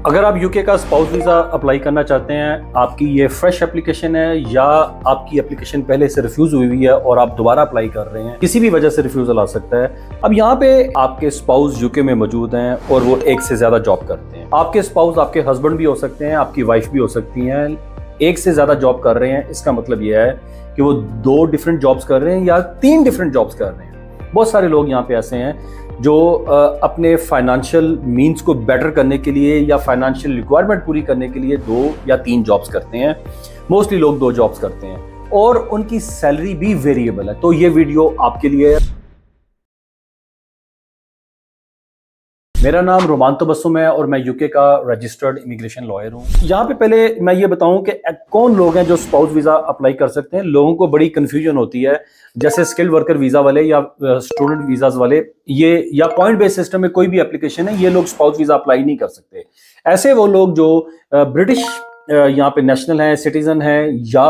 अगर आप यूके का स्पाउस वीज़ा अप्लाई करना चाहते हैं, आपकी ये फ्रेश एप्लीकेशन है या आपकी एप्लीकेशन पहले से रिफ्यूज हुई है और आप दोबारा अप्लाई कर रहे हैं, किसी भी वजह से रिफ्यूजल आ सकता है। अब यहाँ पे आपके स्पाउस यूके में मौजूद हैं और वो एक से ज्यादा जॉब करते हैं। आपके स्पाउस आपके हस्बैंड भी हो सकते हैं, आपकी वाइफ भी हो सकती हैं। एक से ज्यादा जॉब कर रहे हैं, इसका मतलब यह है कि वो 2 डिफरेंट जॉब्स कर रहे हैं या 3 डिफरेंट जॉब्स कर रहे हैं। बहुत सारे लोग यहाँ पे ऐसे हैं जो अपने फाइनेंशियल मींस को बेटर करने के लिए या फाइनेंशियल रिक्वायरमेंट पूरी करने के लिए 2 या 3 जॉब्स करते हैं। मोस्टली लोग 2 जॉब्स करते हैं और उनकी सैलरी भी वेरिएबल है। तो ये वीडियो आपके लिए है। मेरा नाम रोमान तबस्सुम है और मैं यूके का रजिस्टर्ड इमिग्रेशन लॉयर हूँ। यहाँ पे पहले मैं ये बताऊं कि कौन लोग हैं जो स्पाउस वीज़ा अप्लाई कर सकते हैं। लोगों को बड़ी कंफ्यूजन होती है, जैसे स्किल्ड वर्कर वीज़ा वाले या स्टूडेंट वीज़ाज वाले, ये या पॉइंट बेस्ड सिस्टम में कोई भी एप्लीकेशन है, ये लोग स्पाउस वीज़ा अप्लाई नहीं कर सकते। ऐसे वो लोग जो ब्रिटिश यहाँ पे नेशनल है, सिटीजन है या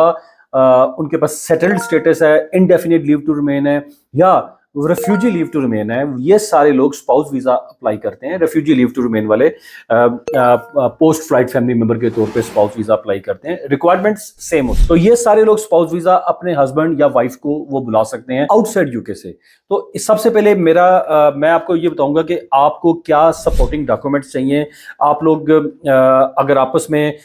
उनके पास सेटल्ड स्टेटस है, इनडेफिनिट लीव टू रिमेन है या रेफ्यूजी लीव टू रिमेन है, ये सारे लोग स्पाउस वीजा अप्लाई करते हैं। रेफ्यूजी लीव टू रिमेन वाले पोस्ट फ्लाइट फैमिली मेंबर के तौर पे स्पाउस वीजा अप्लाई करते हैं। रिक्वायरमेंट्स सेम होती है। तो ये सारे लोग स्पाउस वीजा अपने हस्बैंड या वाइफ को वो बुला सकते हैं आउटसाइड यूके से। तो सबसे पहले मैं आपको ये बताऊंगा कि आपको क्या सपोर्टिंग डॉक्यूमेंट्स चाहिए। आप लोग अगर आपस में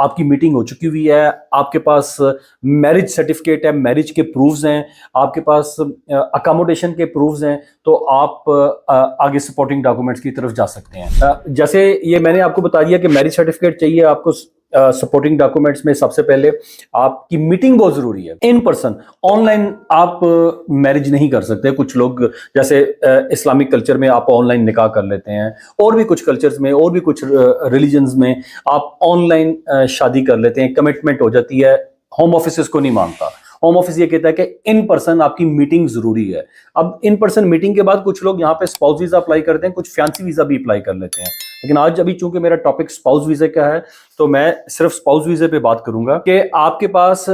आपकी मीटिंग हो चुकी हुई है, आपके पास मैरिज सर्टिफिकेट है, मैरिज के प्रूफ्स हैं, आपके पास अकोमोडेशन के प्रूफ्स हैं, तो आप आगे सपोर्टिंग डॉक्यूमेंट्स की तरफ जा सकते हैं। जैसे ये मैंने आपको बता दिया कि मैरिज सर्टिफिकेट चाहिए आपको। सपोर्टिंग डॉक्यूमेंट्स में सबसे पहले आपकी मीटिंग बहुत जरूरी है, इन पर्सन। ऑनलाइन आप मैरिज नहीं कर सकते। कुछ लोग जैसे इस्लामिक कल्चर में आप ऑनलाइन निकाह कर लेते हैं, और भी कुछ कल्चर्स में और भी कुछ रिलीजन्स में आप ऑनलाइन शादी कर लेते हैं। कमिटमेंट हो जाती है, होम ऑफिस को नहीं मानता। होम ऑफिस ये कहता है कि इन पर्सन आपकी मीटिंग जरूरी है। अब इन पर्सन मीटिंग के बाद कुछ लोग यहाँ पे स्पाउस वीजा अप्लाई करते हैं, कुछ फैंसी वीजा भी अप्लाई कर लेते हैं। लेकिन आज अभी चूंकि मेरा टॉपिक स्पाउस वीजा का है, तो मैं सिर्फ स्पाउस वीजा पे बात करूंगा कि आपके पास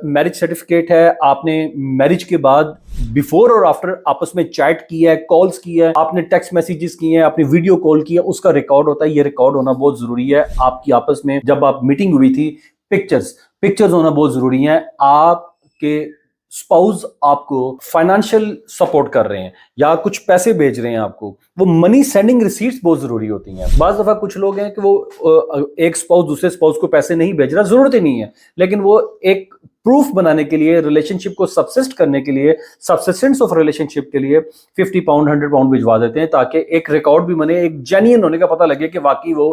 मैरिज सर्टिफिकेट है, आपने मैरिज के बाद बिफोर और आफ्टर आपस में चैट किया है, कॉल्स किया है, आपने टेक्स्ट मैसेजेस किए हैं, आपने वीडियो कॉल किया, उसका रिकॉर्ड होता है। ये रिकॉर्ड होना बहुत जरूरी है। आपकी आपस में जब आप मीटिंग हुई थी, पिक्चर्स होना बहुत जरूरी है। आपके स्पाउस आपको फाइनेंशियल सपोर्ट कर रहे हैं या कुछ पैसे भेज रहे हैं आपको, वो मनी सेंडिंग रिसीट्स बहुत जरूरी होती हैं। बाज दफा कुछ लोग हैं कि वो एक स्पाउस दूसरे स्पाउस को पैसे नहीं भेज रहा, जरूरत ही नहीं है, लेकिन वो एक प्रूफ बनाने के लिए, रिलेशनशिप को सबसिस्ट करने के लिए, सबसिस्टेंस ऑफ रिलेशनशिप के लिए 50 पाउंड 100 पाउंड भिजवा देते हैं, ताकि एक रिकॉर्ड भी बने, एक जेन्युइन होने का पता लगे कि वाकई वो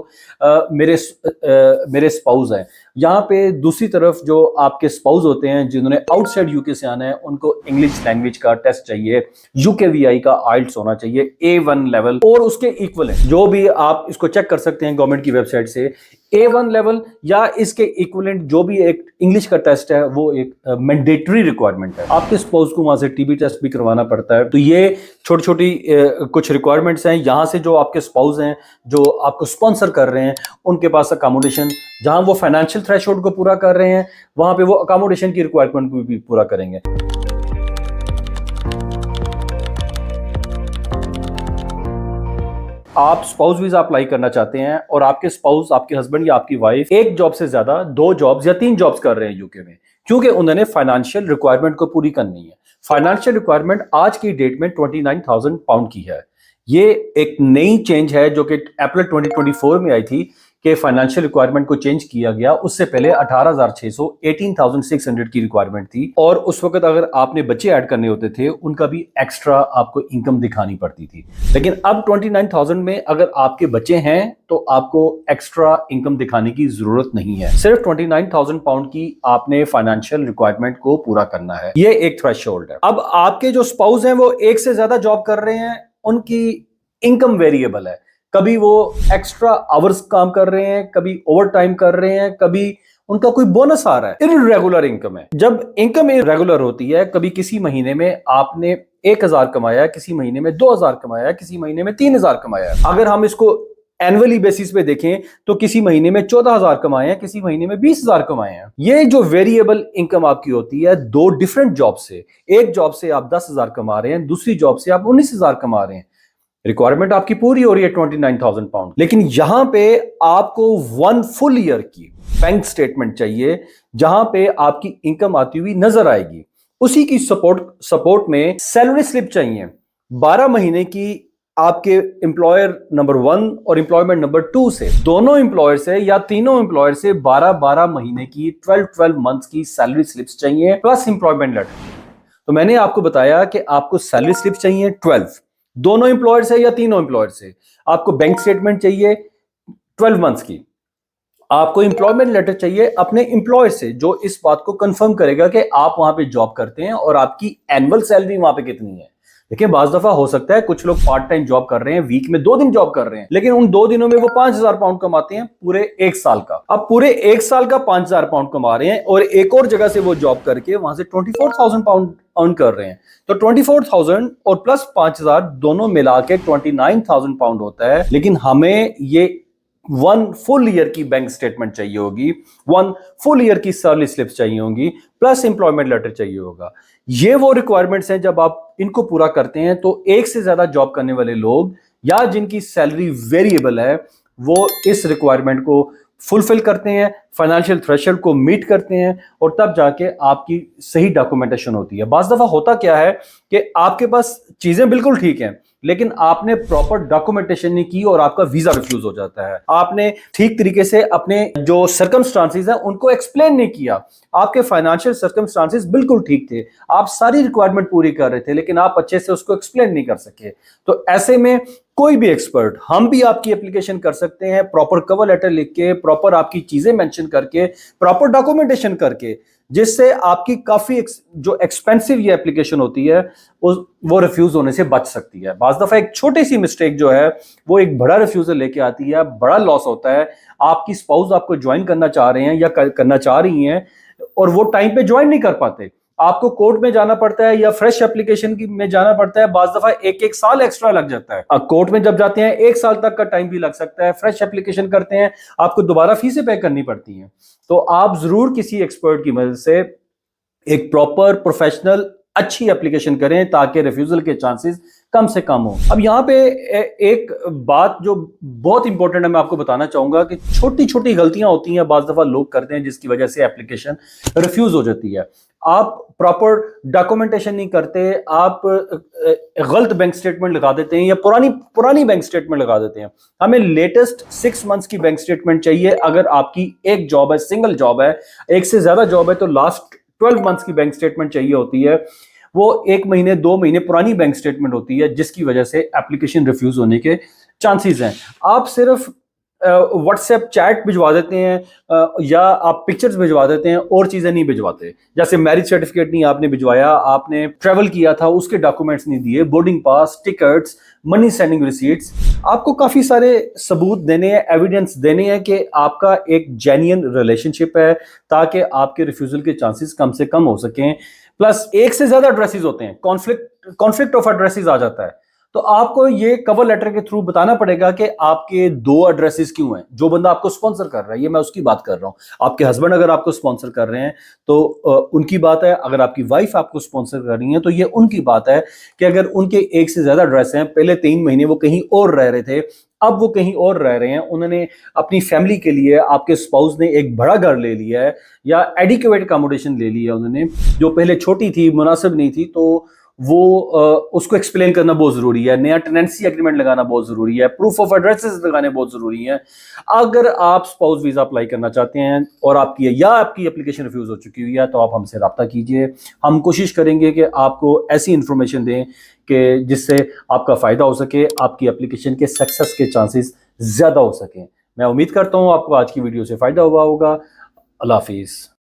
मेरे स्पाउस हैं। यहाँ पे दूसरी तरफ जो आपके स्पाउस होते हैं जिन्होंने आउटसाइड यूके से आना है, उनको इंग्लिश लैंग्वेज का टेस्ट चाहिए, यूकेवीआई का आइल्ट्स होना चाहिए A1 लेवल और उसके इक्वल है। जो भी आप इसको चेक कर सकते हैं गवर्नमेंट की वेबसाइट से, A1 लेवल या इसके इक्विवेलेंट जो भी एक इंग्लिश का टेस्ट है, वो एक मैंडेटरी रिक्वायरमेंट है। आपके स्पाउस को वहां से टीबी टेस्ट भी करवाना पड़ता है। तो ये छोटी छोटी कुछ रिक्वायरमेंट्स हैं। यहाँ से जो आपके स्पाउस हैं, जो आपको स्पॉन्सर कर रहे हैं, उनके पास अकोमोडेशन, जहां वो फाइनेंशियल थ्रेशोल्ड को पूरा कर रहे हैं, वहां पे वो अकोमोडेशन की रिक्वायरमेंट को भी पूरा करेंगे। आप स्पाउस वीजा अप्लाई करना चाहते हैं और आपके स्पाउस, आपके हस्बैंड या आपकी वाइफ एक जॉब से ज्यादा 2 जॉब्स या 3 जॉब्स कर रहे हैं यूके में, क्योंकि उन्होंने फाइनेंशियल रिक्वायरमेंट को पूरी करनी है। फाइनेंशियल रिक्वायरमेंट आज की डेट में 29,000 पाउंड की है। ये एक नई चेंज है जो कि अप्रैल 2024 में आई थी कि फाइनेंशियल रिक्वायरमेंट को चेंज किया गया। उससे पहले 18,600 18,600 की रिक्वायरमेंट थी, और उस वक्त अगर आपने बच्चे ऐड करने होते थे, उनका भी एक्स्ट्रा आपको इनकम दिखानी पड़ती थी। लेकिन अब 29,000 में अगर आपके बच्चे हैं तो आपको एक्स्ट्रा इनकम दिखाने की जरूरत नहीं है। सिर्फ 29,000 पाउंड की आपने फाइनेंशियल रिक्वायरमेंट को पूरा करना है। ये एक थ्रेशोल्ड है। अब आपके जो स्पाउस हैं वो एक से ज्यादा जॉब कर रहे हैं, उनकी इनकम वेरिएबल है। कभी वो एक्स्ट्रा आवर्स काम कर रहे हैं, कभी ओवर टाइम कर रहे हैं, कभी उनका कोई बोनस आ रहा है। इर्रेगुलर इनकम है। जब इनकम इर्रेगुलर होती है, कभी किसी महीने में आपने 1,000 कमाया, किसी महीने में 2,000 कमाया, किसी महीने में 3,000 कमाया। अगर हम इसको एनुअली बेसिस पे देखें तो किसी महीने में 14,000 कमाए हैं, किसी महीने में 20,000 कमाए हैं। ये जो वेरिएबल इनकम आपकी होती है 2 डिफरेंट जॉब से, एक जॉब से आप 10,000 कमा रहे हैं, दूसरी जॉब से आप 19,000 कमा रहे हैं। रिक्वायरमेंट आपकी पूरी हो रही है 29,000 पाउंड, लेकिन यहां पे आपको 1 फुल ईयर की बैंक स्टेटमेंट चाहिए जहां पे आपकी इनकम आती हुई नजर आएगी। उसी की सपोर्ट में सैलरी स्लिप चाहिए 12 महीने की, आपके एम्प्लॉयर नंबर 1 और एम्प्लॉयमेंट नंबर 2 से, दोनों एम्प्लॉयर से या तीनों एम्प्लॉयर से 12-12 महीने की 12-12 मंथ्स की सैलरी स्लिप्स चाहिए प्लस एम्प्लॉयमेंट लेटर। तो मैंने आपको बताया कि आपको सैलरी स्लिप चाहिए 12 दोनों एम्प्लॉयर से या तीनों एम्प्लॉयर से, आपको बैंक स्टेटमेंट चाहिए 12 मंथ्स की, आपको एम्प्लॉयमेंट लेटर चाहिए अपने एम्प्लॉयर से जो इस बात को कंफर्म करेगा कि आप वहां पे जॉब करते हैं और आपकी एनुअल सैलरी वहां पे कितनी है। देखिए बाज दफा हो सकता है कुछ लोग पार्ट टाइम जॉब कर रहे हैं, वीक में 2 दिन जॉब कर रहे हैं, लेकिन उन 2 दिनों में वो 5,000 पाउंड कमाते हैं पूरे 1 साल का। अब पूरे 1 साल का 5,000 पाउंड कमा रहे हैं और एक और जगह से वो जॉब करके वहां से 24,000 पाउंड अर्न कर रहे हैं। तो 24,000 और प्लस 5,000 दोनों मिला के 29,000 पाउंड होता है। लेकिन हमें ये 1 फुल ईयर की बैंक स्टेटमेंट चाहिए होगी, 1 फुल ईयर की सैलरी स्लिप्स चाहिए होंगी, प्लस एम्प्लॉयमेंट लेटर चाहिए होगा। ये वो रिक्वायरमेंट्स हैं, जब आप इनको पूरा करते हैं तो एक से ज्यादा जॉब करने वाले लोग या जिनकी सैलरी वेरिएबल है वो इस रिक्वायरमेंट को फुलफिल करते हैं, फाइनेंशियल थ्रेशोल्ड को मीट करते हैं और तब जाके आपकी सही डॉक्यूमेंटेशन होती है। बाज़ दफा होता क्या है कि आपके पास चीजें बिल्कुल ठीक हैं लेकिन आपने प्रॉपर डॉक्यूमेंटेशन नहीं की और आपका वीजा रिफ्यूज हो जाता है। आपने ठीक तरीके से अपने जो सर्कमस्टांसेस हैं उनको एक्सप्लेन नहीं किया, आपके फाइनेंशियल सर्कमस्टांसेस बिल्कुल ठीक थे, आप सारी रिक्वायरमेंट पूरी कर रहे थे लेकिन आप अच्छे से उसको एक्सप्लेन नहीं कर सके। तो ऐसे में कोई भी एक्सपर्ट, हम भी आपकी एप्लीकेशन कर सकते हैं प्रॉपर कवर लेटर लिख के, प्रॉपर आपकी चीजें मेंशन करके, प्रॉपर डॉक्यूमेंटेशन करके, जिससे आपकी काफी जो एक्सपेंसिव ये एप्लीकेशन होती है वो रिफ्यूज होने से बच सकती है। बाज़ दफा एक छोटी सी मिस्टेक जो है वो एक बड़ा रिफ्यूजल लेके आती है, बड़ा लॉस होता है। आपकी स्पाउस आपको ज्वाइन करना चाह रहे हैं या करना चाह रही हैं और वो टाइम पे ज्वाइन नहीं कर पाते, आपको कोर्ट में जाना पड़ता है या फ्रेश एप्लीकेशन में जाना पड़ता है। बाज़ दफा 1-1 साल एक्स्ट्रा लग जाता है। अब कोर्ट में जब जाते हैं 1 साल तक का टाइम भी लग सकता है, फ्रेश एप्लीकेशन करते हैं आपको दोबारा फीसें पे करनी पड़ती हैं। तो आप जरूर किसी एक्सपर्ट की मदद से एक प्रॉपर प्रोफेशनल अच्छी एप्लीकेशन करें ताकि रिफ्यूजल के चांसेस कम से कम हो। अब यहाँ पे एक बात जो बहुत इंपॉर्टेंट है मैं आपको बताना चाहूंगा कि छोटी छोटी गलतियां होती हैं बाज़ दफा लोग करते हैं जिसकी वजह से एप्लीकेशन रिफ्यूज हो जाती है। आप प्रॉपर डॉक्यूमेंटेशन नहीं करते, आप गलत बैंक स्टेटमेंट लगा देते हैं या पुरानी बैंक स्टेटमेंट लगा देते हैं। हमें लेटेस्ट 6 मंथ्स की बैंक स्टेटमेंट चाहिए। अगर आपकी एक जॉब है, सिंगल जॉब है, एक से ज्यादा जॉब है तो लास्ट 12 मंथ्स की बैंक स्टेटमेंट चाहिए होती है। वो 1 महीने 2 महीने पुरानी बैंक स्टेटमेंट होती है जिसकी वजह से एप्लीकेशन रिफ्यूज होने के चांसेस हैं। आप सिर्फ व्हाट्सएप चैट भिजवा देते हैं या आप पिक्चर्स भिजवा देते हैं और चीजें नहीं भिजवाते। जैसे मैरिज सर्टिफिकेट नहीं आपने भिजवाया, आपने ट्रेवल किया था उसके डॉक्यूमेंट्स नहीं दिए, boarding pass, tickets, money sending receipts, आपको काफी सारे सबूत देने हैं, एविडेंस देने हैं कि आपका एक जेन्युइन रिलेशनशिप है ताकि आपके रिफ्यूजल के चांसेस कम से कम हो सकें। प्लस एक से ज्यादा एड्रेसेस होते हैं, कॉन्फ्लिक्ट ऑफ एड्रेसेस आ जाता है, तो आपको ये कवर लेटर के थ्रू बताना पड़ेगा कि आपके 2 एड्रेसेस क्यों हैं। जो बंदा आपको स्पॉन्सर कर रहा है, ये मैं उसकी बात कर रहा हूं, आपके हस्बैंड अगर आपको स्पॉन्सर कर रहे हैं तो उनकी बात है, अगर आपकी वाइफ आपको स्पॉन्सर कर रही है तो ये उनकी बात है कि अगर उनके एक से ज्यादा एड्रेस हैं, पहले 3 महीने वो कहीं और रह रहे थे, अब वो कहीं और रह रहे हैं, उन्होंने अपनी फैमिली के लिए, आपके स्पाउस ने एक बड़ा घर ले लिया है या एडिक्वेट अकोमोडेशन ले ली है उन्होंने, जो पहले छोटी थी, मुनासिब नहीं थी, तो वो उसको एक्सप्लेन करना बहुत जरूरी है। नया टेनेंसी एग्रीमेंट लगाना बहुत जरूरी है, प्रूफ ऑफ एड्रेसेस लगाने बहुत जरूरी है। अगर आप स्पाउस वीजा अप्लाई करना चाहते हैं और आपकी एप्लीकेशन रिफ्यूज हो चुकी हुई है तो आप हमसे रब्ता कीजिए। हम कोशिश करेंगे कि आपको ऐसी इंफॉर्मेशन दें कि जिससे आपका फायदा हो सके, आपकी एप्लीकेशन के सक्सेस के चांसेस ज्यादा हो सकें। मैं उम्मीद करता हूँ आपको आज की वीडियो से फायदा हुआ होगा। अल्लाह हाफिज़।